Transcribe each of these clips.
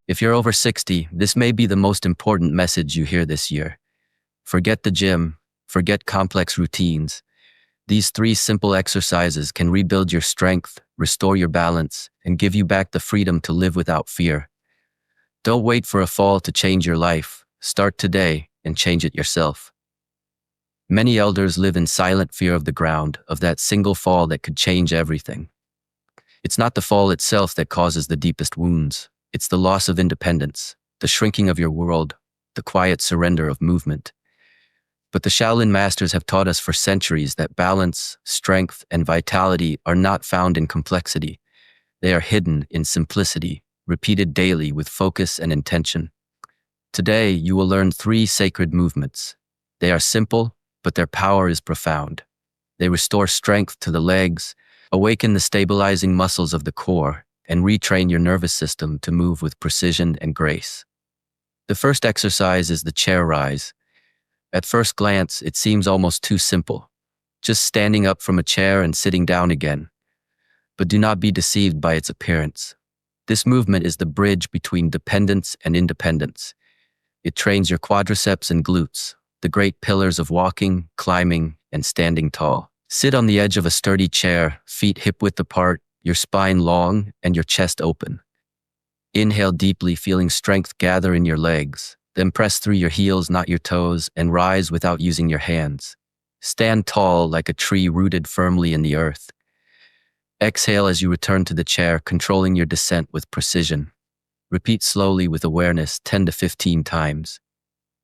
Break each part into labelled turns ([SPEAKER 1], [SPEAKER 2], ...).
[SPEAKER 1] If you're over 60, this may be the most important message you hear this year. Forget the gym, forget complex routines. These 3 simple exercises can rebuild your strength, restore your balance, and give you back the freedom to live without fear. Don't wait for a fall to change your life. Start today and change it yourself. Many elders live in silent fear of the ground, of that single fall that could change everything. It's not the fall itself that causes the deepest wounds. It's the loss of independence, the shrinking of your world, the quiet surrender of movement. But the Shaolin masters have taught us for centuries that balance, strength, and vitality are not found in complexity. They are hidden in simplicity, repeated daily with focus and intention. Today, you will learn 3 sacred movements. They are simple, but their power is profound. They restore strength to the legs, awaken the stabilizing muscles of the core, and retrain your nervous system to move with precision and grace. The first exercise is the chair rise. At first glance, it seems almost too simple. Just standing up from a chair and sitting down again. But do not be deceived by its appearance. This movement is the bridge between dependence and independence. It trains your quadriceps and glutes, the great pillars of walking, climbing, and standing tall. Sit on the edge of a sturdy chair, feet hip-width apart, your spine long, and your chest open. Inhale deeply, feeling strength gather in your legs. Then press through your heels, not your toes, and rise without using your hands. Stand tall like a tree rooted firmly in the earth. Exhale as you return to the chair, controlling your descent with precision. Repeat slowly with awareness 10 to 15 times.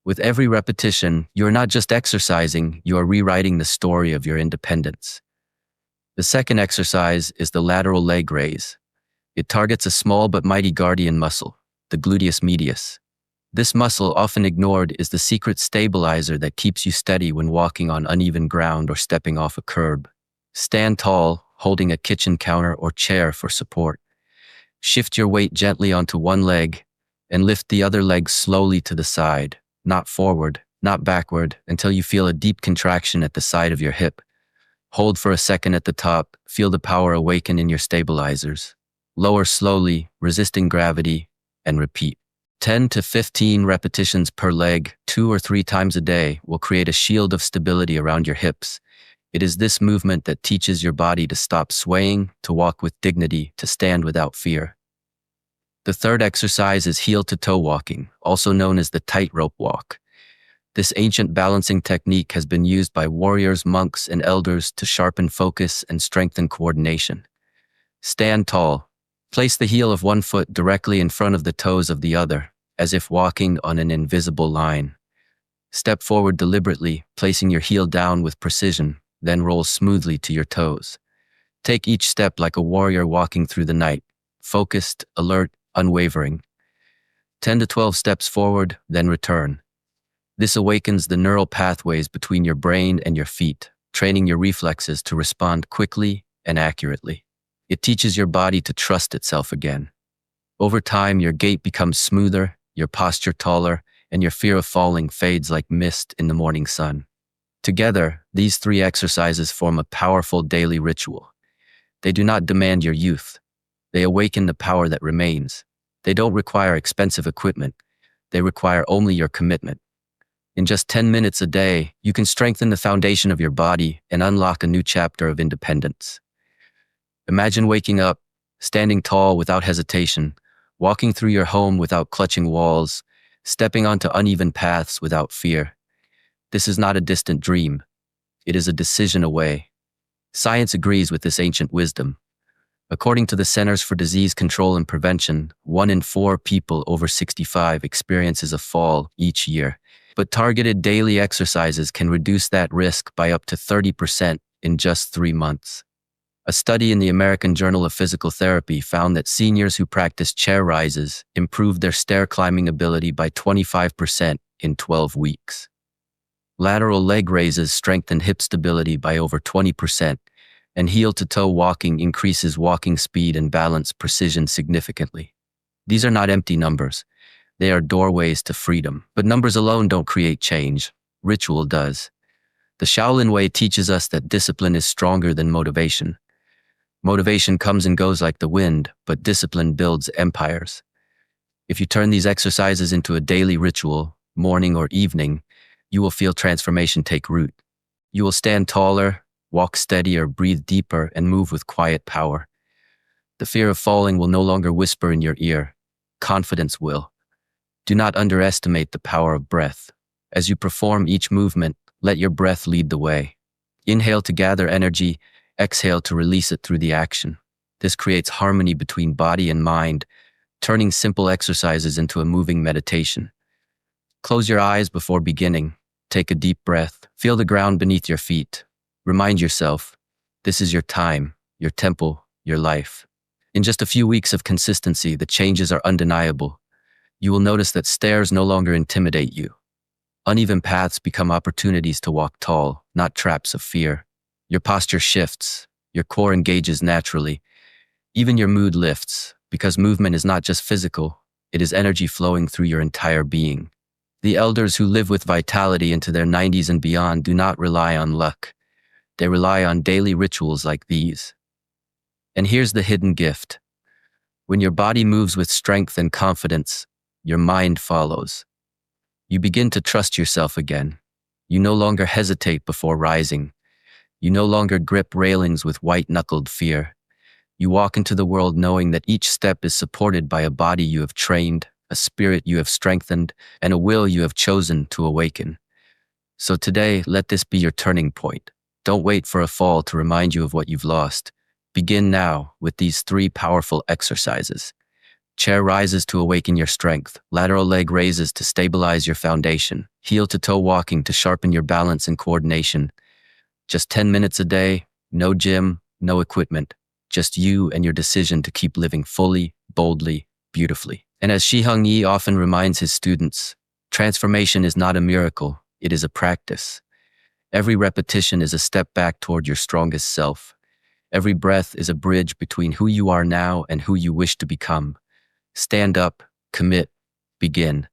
[SPEAKER 1] With every repetition, you are not just exercising, you are rewriting the story of your independence. The second exercise is the lateral leg raise. It targets a small but mighty guardian muscle, the gluteus medius. This muscle, often ignored, is the secret stabilizer that keeps you steady when walking on uneven ground or stepping off a curb. Stand tall, holding a kitchen counter or chair for support. Shift your weight gently onto one leg and lift the other leg slowly to the side, not forward, not backward, until you feel a deep contraction at the side of your hip. Hold for a second at the top, feel the power awaken in your stabilizers. Lower slowly, resisting gravity, and repeat. 10 to 15 repetitions per leg, 2 or 3 times a day, will create a shield of stability around your hips. It is this movement that teaches your body to stop swaying, to walk with dignity, to stand without fear. The third exercise is heel-to-toe walking, also known as the tightrope walk. This ancient balancing technique has been used by warriors, monks, and elders to sharpen focus and strengthen coordination. Stand tall. Place the heel of one foot directly in front of the toes of the other, as if walking on an invisible line. Step forward deliberately, placing your heel down with precision, then roll smoothly to your toes. Take each step like a warrior walking through the night, focused, alert, unwavering. 10 to 12 steps forward, then return. This awakens the neural pathways between your brain and your feet, training your reflexes to respond quickly and accurately. It teaches your body to trust itself again. Over time, your gait becomes smoother, your posture taller, and your fear of falling fades like mist in the morning sun. Together, these 3 exercises form a powerful daily ritual. They do not demand your youth. They awaken the power that remains. They don't require expensive equipment. They require only your commitment. In just 10 minutes a day, you can strengthen the foundation of your body and unlock a new chapter of independence. Imagine waking up, standing tall without hesitation, walking through your home without clutching walls, stepping onto uneven paths without fear. This is not a distant dream. It is a decision away. Science agrees with this ancient wisdom. According to the Centers for Disease Control and Prevention, 1 in 4 people over 65 experiences a fall each year. But targeted daily exercises can reduce that risk by up to 30% in just 3 months. A study in the American Journal of Physical Therapy found that seniors who practiced chair rises improved their stair climbing ability by 25% in 12 weeks. Lateral leg raises strengthen hip stability by over 20%, and heel-to-toe walking increases walking speed and balance precision significantly. These are not empty numbers. They are doorways to freedom. But numbers alone don't create change. Ritual does. The Shaolin Way teaches us that discipline is stronger than motivation. Motivation comes and goes like the wind, but discipline builds empires. If you turn these exercises into a daily ritual, morning or evening, you will feel transformation take root. You will stand taller, walk steadier, breathe deeper, and move with quiet power. The fear of falling will no longer whisper in your ear. Confidence will. Do not underestimate the power of breath. As you perform each movement, let your breath lead the way. Inhale to gather energy, exhale to release it through the action. This creates harmony between body and mind, turning simple exercises into a moving meditation. Close your eyes before beginning. Take a deep breath. Feel the ground beneath your feet. Remind yourself, this is your time, your temple, your life. In just a few weeks of consistency, the changes are undeniable. You will notice that stairs no longer intimidate you. Uneven paths become opportunities to walk tall, not traps of fear. Your posture shifts. Your core engages naturally. Even your mood lifts, because movement is not just physical, it is energy flowing through your entire being. The elders who live with vitality into their 90s and beyond do not rely on luck. They rely on daily rituals like these. And here's the hidden gift. When your body moves with strength and confidence, your mind follows. You begin to trust yourself again. You no longer hesitate before rising. You no longer grip railings with white-knuckled fear. You walk into the world knowing that each step is supported by a body you have trained, a spirit you have strengthened, and a will you have chosen to awaken. So today, let this be your turning point. Don't wait for a fall to remind you of what you've lost. Begin now with these 3 powerful exercises. Chair rises to awaken your strength. Lateral leg raises to stabilize your foundation. Heel to toe walking to sharpen your balance and coordination. Just 10 minutes a day, no gym, no equipment. Just you and your decision to keep living fully, boldly, beautifully. And as Shihung Yi often reminds his students, transformation is not a miracle, it is a practice. Every repetition is a step back toward your strongest self. Every breath is a bridge between who you are now and who you wish to become. Stand up, commit, begin.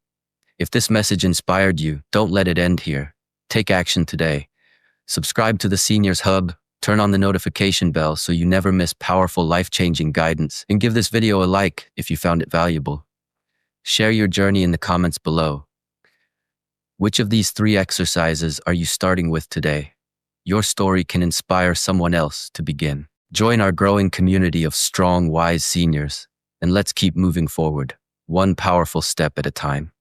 [SPEAKER 1] If this message inspired you, don't let it end here. Take action today. Subscribe to the Seniors Hub, turn on the notification bell so you never miss powerful life-changing guidance, and give this video a like if you found it valuable. Share your journey in the comments below. Which of these 3 exercises are you starting with today? Your story can inspire someone else to begin. Join our growing community of strong, wise seniors, and let's keep moving forward, one powerful step at a time.